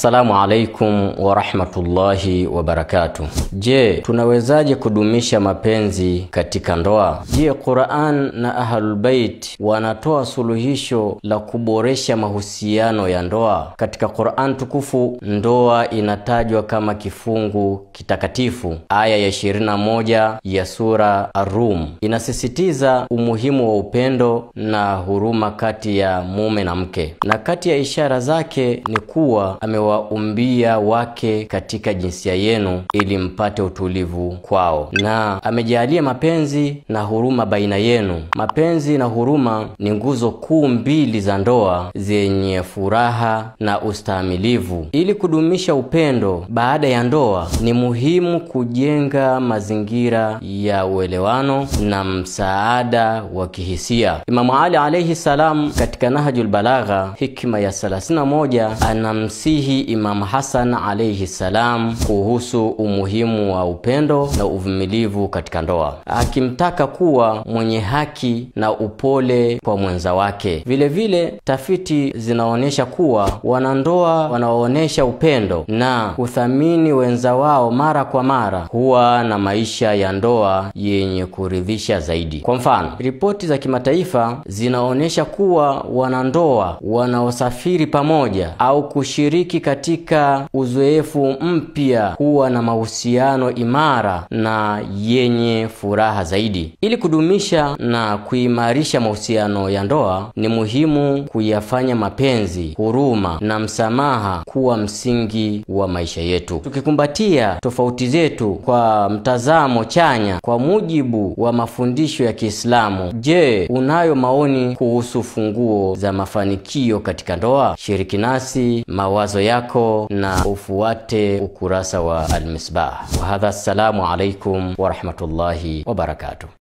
Assalamu alaikum wa rahmatullahi wa barakatuh. Je, tunawezaje kudumisha mapenzi katika ndoa? Je, Qur'an na Ahlul Bait wanatoa suluhisho la kuboresha mahusiano ya ndoa? Katika Qur'an tukufu, ndoa inatajwa kama kifungu kitakatifu. Aya ya 21 ya sura Ar-Rum inasisitiza umuhimu wa upendo na huruma kati ya mume na mke. Na kati ya ishara zake ni kuwa amewaumbia wake katika jinsia yenu ili mpate utulivu kwao, na amejalia mapenzi na huruma baina yenu. Mapenzi na huruma ni nguzo kuu mbili za ndoa zenye furaha na ustahimilivu. Ili kudumisha upendo baada ya ndoa, ni muhimu kujenga mazingira ya uelewano na msaada wa kihisia. Imam Ali alayhi salam katika Nahjul Balagha hikma ya 31 anamsihi Imam Hassan alayhi salam kuhusu umuhimu wa upendo na uvumilivu katika ndoa, akimtaka kuwa mwenye haki na upole kwa mwenza wake. Vile vile tafiti zinaonyesha kuwa wanandoa wanaoonyesha upendo na kuthamini wenza wao mara kwa mara huwa na maisha ya ndoa yenye kuridhisha zaidi. Kwa mfano, ripoti za kimataifa zinaonyesha kuwa wanandoa wanaosafiri pamoja au kushiriki katika uzoefu mpya huwa na mahusiano imara na yenye furaha zaidi. Ili kudumisha na kuimarisha mahusiano ya ndoa, ni muhimu kuyafanya mapenzi, huruma na msamaha kuwa msingi wa maisha yetu. Tukikumbatia tofauti zetu kwa mtazamo chanya kwa mujibu wa mafundisho ya Kiislamu, je, unayo maoni kuhusu funguo za mafanikio katika ndoa? Shiriki nasi mawazo yako na ufuate ukurasa wa Al-Misbah. Wa hadha, assalamu alaikum wa rahmatullahi wa barakatuh.